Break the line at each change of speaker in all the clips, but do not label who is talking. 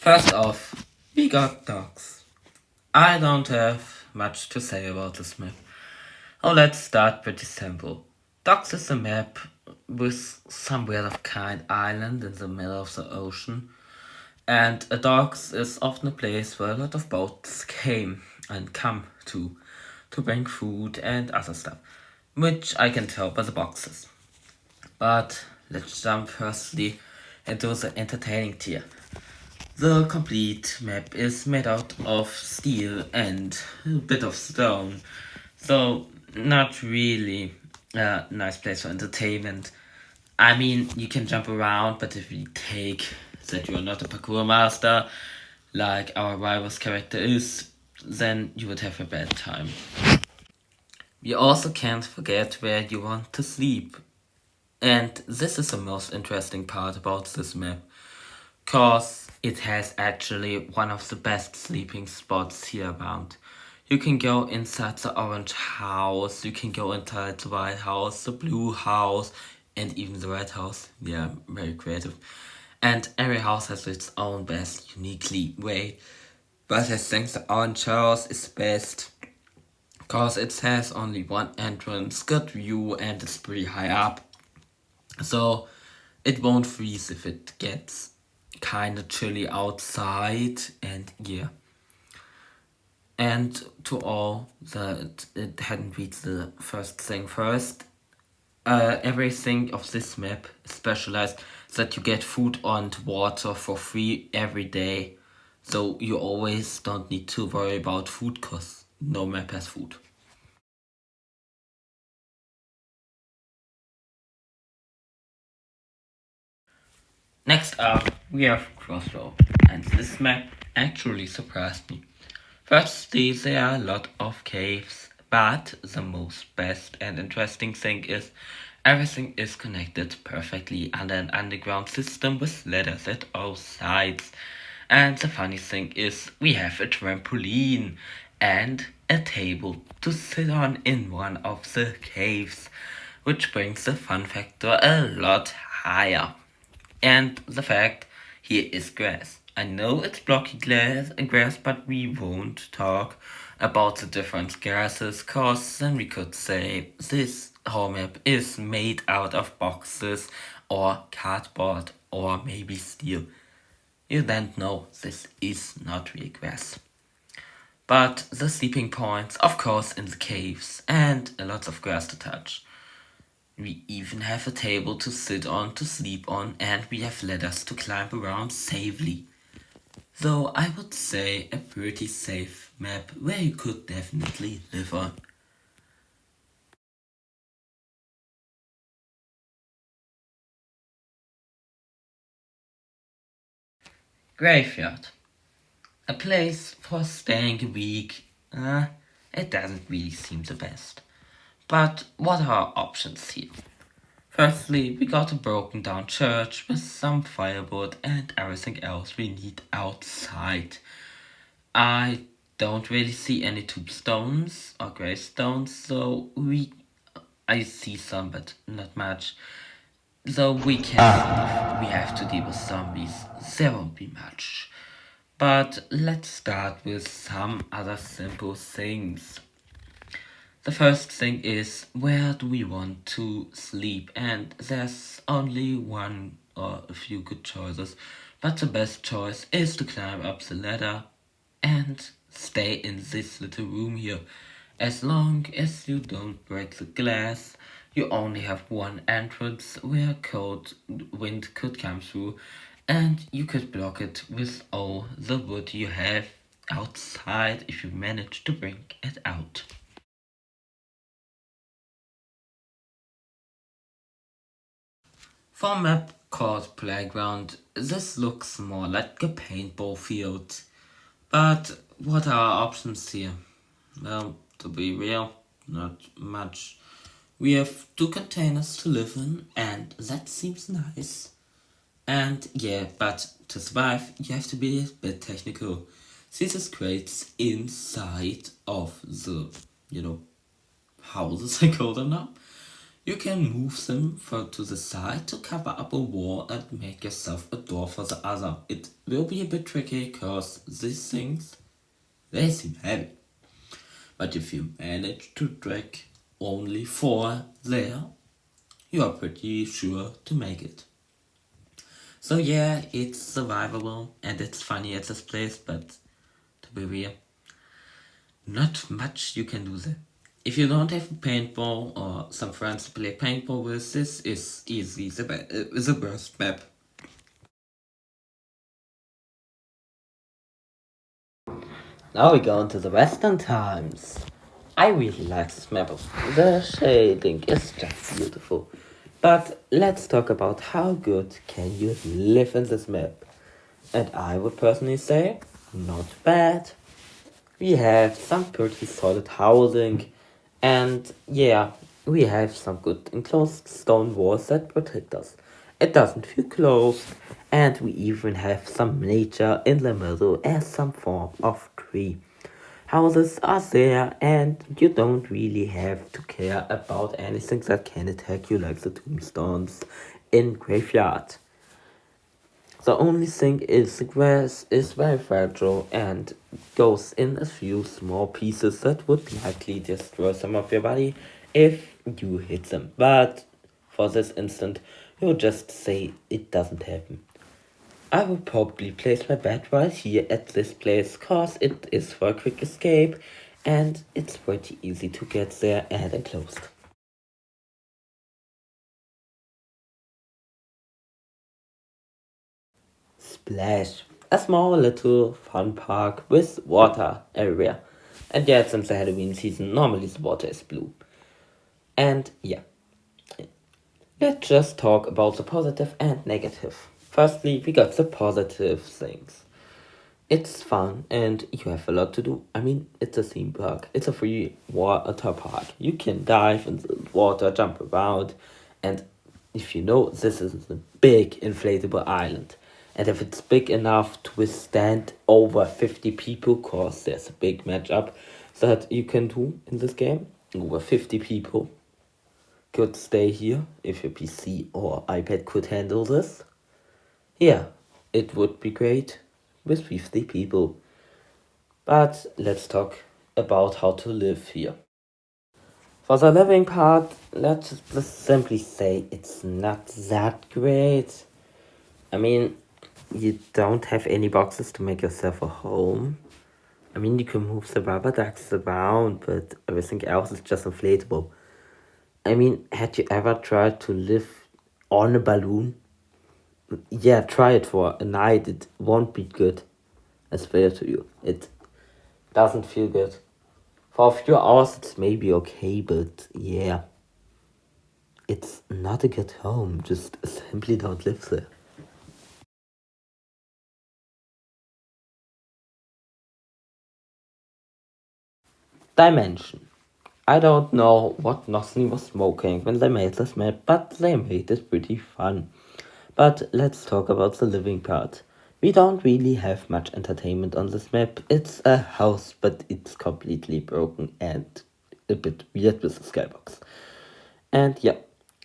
First off, we got dogs. I don't have much to say about this map. Oh, let's start pretty simple. Docks is a map with some weird of kind island in the middle of the ocean, and a docks is often a place where a lot of boats came and come to bring food and other stuff, which I can tell by the boxes. But let's jump firstly into the entertaining tier. The complete map is made out of steel and a bit of stone, so not really a nice place for entertainment. I mean, you can jump around, but if you take that you're not a parkour master, like our rival's character is, then you would have a bad time. We also can't forget where you want to sleep. And this is the most interesting part about this map, cause it has actually one of the best sleeping spots here around. You can go inside the orange house, you can go inside the white house, the blue house, and even the red house. Yeah, very creative. And every house has its own best, uniquely way. But I think the orange house is best, cause it has only one entrance, good view, and it's pretty high up. So it won't freeze if it gets kinda chilly outside, and yeah. And to all that it hadn't reached the first thing first, everything of this map is specialized that you get food and water for free every day. So you always don't need to worry about food cause no map has food. Next up, we have Crossroad, and this map actually surprised me. Firstly, there are a lot of caves, but the most best and interesting thing is everything is connected perfectly under an underground system with ladders at all sides. And the funny thing is, we have a trampoline and a table to sit on in one of the caves, which brings the fun factor a lot higher. And the fact here is grass. I know it's blocky grass, but we won't talk about the different grasses, cause then we could say this whole map is made out of boxes or cardboard or maybe steel. You don't know this is not real grass. But the sleeping points, of course, in the caves and a lot of grass to touch. We even have a table to sit on, to sleep on, and we have ladders to climb around safely. Though I would say a pretty safe map where you could definitely live on. Graveyard. A place for staying a week. It doesn't really seem the best. But what are our options here? Firstly, we got a broken down church with some firewood and everything else we need outside. I don't really see any tombstones or gravestones, so I see some, but not much. So we can see if we have to deal with zombies. There won't be much. But let's start with some other simple things. The first thing is, where do we want to sleep? And there's only one or a few good choices, but the best choice is to climb up the ladder and stay in this little room here. As long as you don't break the glass, you only have one entrance where cold wind could come through, and you could block it with all the wood you have outside if you manage to bring it out. For a map called Playground, this looks more like a paintball field. But what are our options here? Well, to be real, not much. We have two containers to live in, and that seems nice. And yeah, but to survive, you have to be a bit technical. See these crates inside of the, houses, I call them now. You can move them to the side to cover up a wall and make yourself a door for the other. It will be a bit tricky because these things, they seem heavy. But if you manage to drag only 4 there, you are pretty sure to make it. So yeah, it's survivable and it's funny at this place, but to be real, not much you can do there. If you don't have a paintball or some friends to play paintball with, this is easily the worst map. Now we go into the Western Times. I really like this map. The shading is just beautiful. But let's talk about how good can you live in this map. And I would personally say, not bad. We have some pretty solid housing, and yeah, we have some good enclosed stone walls that protect us. It doesn't feel closed, and we even have some nature in the middle as some form of tree. Houses are there, and you don't really have to care about anything that can attack you, like the tombstones in Graveyard. The only thing is the grass is very fragile and goes in a few small pieces that would likely destroy some of your body if you hit them. But for this instant, you'll just say it doesn't happen. I will probably place my bed right here at this place cause it is for a quick escape and it's pretty easy to get there and enclosed. Splash, a small little fun park with water area. And yeah, since the Halloween season, normally the water is blue. And yeah, let's just talk about the positive and negative. Firstly, we got the positive things. It's fun and you have a lot to do. I mean, it's a theme park. It's a free water park. You can dive in the water, jump around, and if you know, this is a big inflatable island. And if it's big enough to withstand over 50 people, cause there's a big matchup that you can do in this game, over 50 people could stay here if your PC or iPad could handle this. Yeah, it would be great with 50 people. But let's talk about how to live here. For the living part, let's just simply say it's not that great. I mean, you don't have any boxes to make yourself a home. I mean, you can move the rubber ducks around, but everything else is just inflatable. I mean, had you ever tried to live on a balloon? Yeah, try it for a night. It won't be good. I swear to you. It doesn't feel good. For a few hours, it's maybe okay, but yeah, it's not a good home. Just simply don't live there. Dimension. I don't know what Nosny was smoking when they made this map, but they made it pretty fun. But let's talk about the living part. We don't really have much entertainment on this map. It's a house, but it's completely broken and a bit weird with the skybox. And yeah,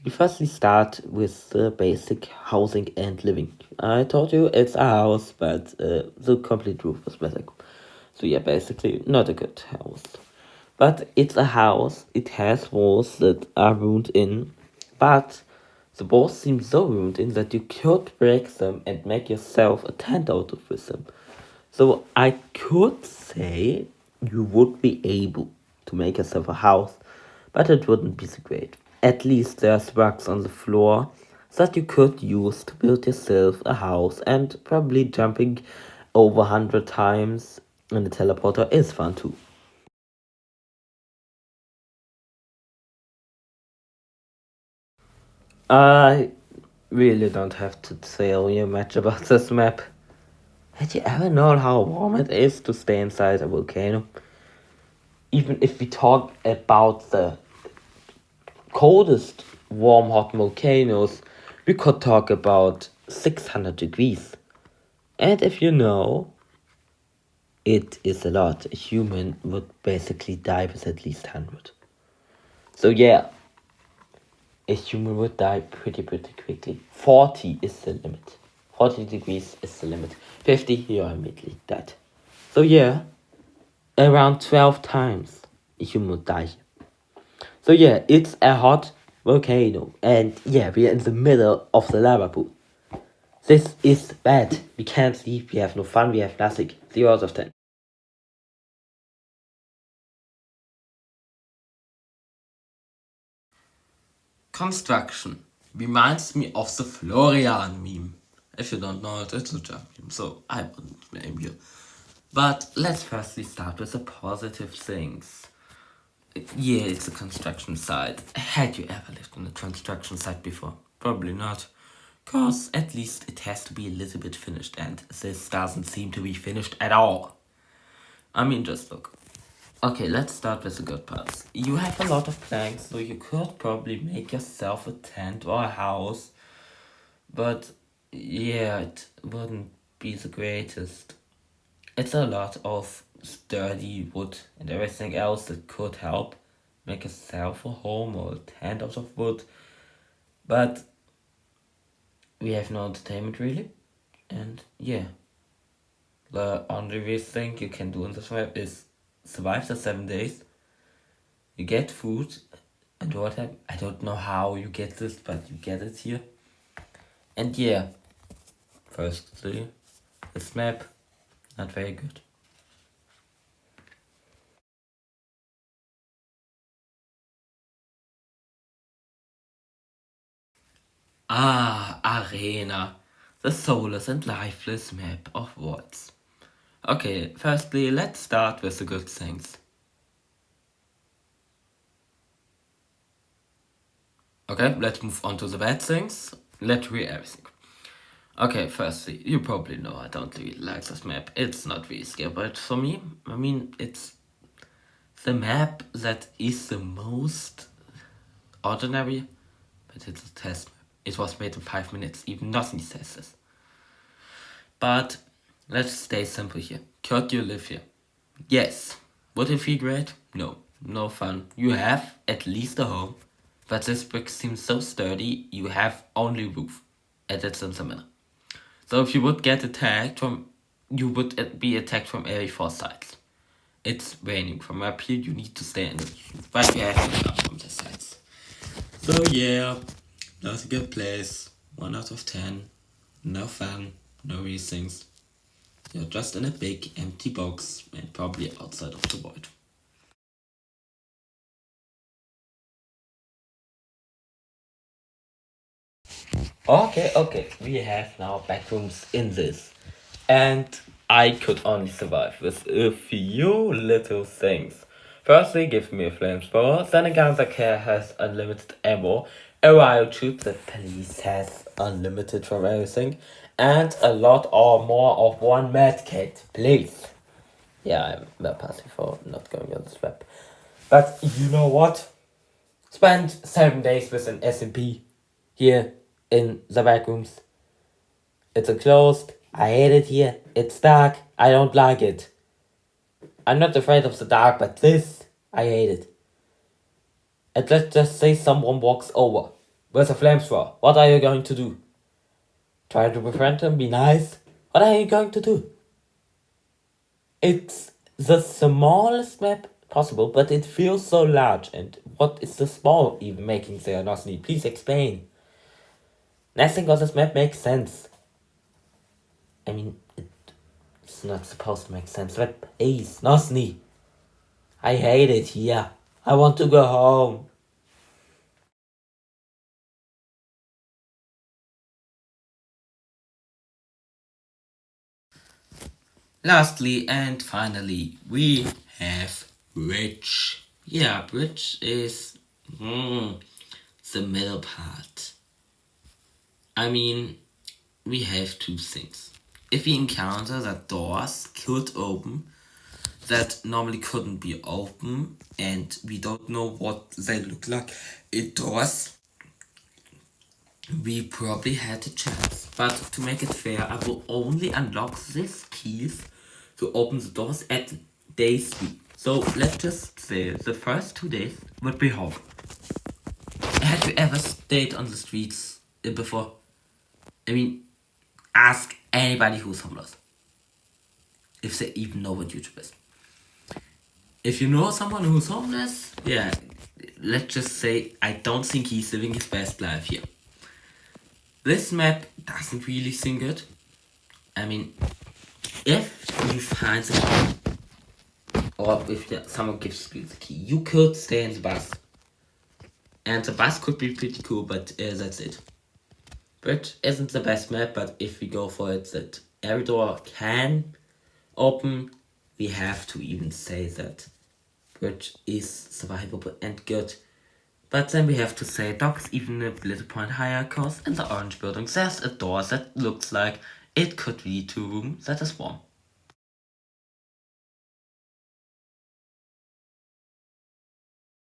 we firstly start with the basic housing and living. I told you it's a house, but the complete roof was missing. So yeah, basically not a good house. But it's a house, it has walls that are ruined in, but the walls seem so ruined in that you could break them and make yourself a tent out of with them. So I could say you would be able to make yourself a house, but it wouldn't be so great. At least there's rugs on the floor that you could use to build yourself a house, and probably jumping over 100 times in the teleporter is fun too. I really don't have to tell you much about this map. Had you ever known how warm it is to stay inside a volcano? Even if we talk about the coldest warm hot volcanoes, we could talk about 600 degrees. And if you know, it is a lot. A human would basically die with at least 100. So yeah, a human would die pretty quickly. 40 is the limit. 40 degrees is the limit. 50, you're immediately dead. So yeah, around 12 times a human would die. So yeah, it's a hot volcano. And yeah, we are in the middle of the lava pool. This is bad. We can't sleep, we have no fun, we have nothing. 0 out of 10. Construction reminds me of the Florian meme. If you don't know it, it's a German meme, so I wouldn't blame you. But let's firstly start with the positive things. Yeah, it's a construction site. Had you ever lived on a construction site before? Probably not. Cause at least it has to be a little bit finished, and this doesn't seem to be finished at all. I mean, just look. Okay, let's start with the good parts. You have a lot of planks, so you could probably make yourself a tent or a house. But yeah, it wouldn't be the greatest. It's a lot of sturdy wood and everything else that could help make yourself a home or a tent out of wood. But we have no entertainment really. And yeah, the only real thing you can do in this map is survive the 7 days. You get food and water. I don't know how you get this, but you get it here. And yeah, firstly, this map, not very good. Arena. The soulless and lifeless map of words. Okay, firstly, let's start with the good things. Okay, let's move on to the bad things. Let's read everything. Okay, firstly, you probably know I don't really like this map. It's not really scary, but for me, I mean, it's the map that is the most ordinary, but it's a test map. It was made in 5 minutes, even nothing says this. But let's stay simple here. Could you live here? Yes. Would it be great? No. No fun. You have at least a home, but this brick seems so sturdy, you have only roof. And it's in the middle. So if you would get attacked you would be attacked from every 4 sides. It's raining from up here, you need to stay in the but you have to come from the sides. So yeah, not a good place. 1 out of 10. No fun, no real things. You're just in a big empty box and probably outside of the void. Okay, we have now backrooms in this. And I could only survive with a few little things. Firstly, give me a flamethrower, then a gun that has unlimited ammo, a riot tube that police has unlimited from everything, and a lot or more of one medkit, please. Yeah, I'm not passing for not going on this map. But you know what? Spend 7 days with an SMP here in the backrooms. It's enclosed. I hate it here. It's dark. I don't like it. I'm not afraid of the dark, but this, I hate it. And let's just say someone walks over with a flamethrower. What are you going to do? Try to befriend him, be nice? What are you going to do? It's the smallest map possible, but it feels so large. And what is the small even making there, Nosny? Please explain. Nothing on this map makes sense. I mean, it's not supposed to make sense, but please, Nosny. I hate it here. I want to go home. Lastly and finally, we have bridge. Yeah, bridge is the middle part. I mean, we have 2 things. If we encounter that doors could open that normally couldn't be open and we don't know what they look like indoors, we probably had a chance. But to make it fair, I will only unlock these keys to open the doors at day 3. So let's just say the first 2 days would be hard. have you ever stayed on the streets before? I mean, ask anybody who's homeless if they even know what YouTube is. If you know someone who's homeless, yeah, let's just say I don't think he's living his best life here. This map doesn't really seem good. I mean, if you find the key, or if someone gives you the key, you could stay in the bus. And the bus could be pretty cool, but that's it. Bridge isn't the best map, but if we go for it that every door can open, we have to even say that Bridge is survivable and good. But then we have to say Dock is even a little point higher, cause in the orange building there's a door that looks like it could lead to a room that is warm.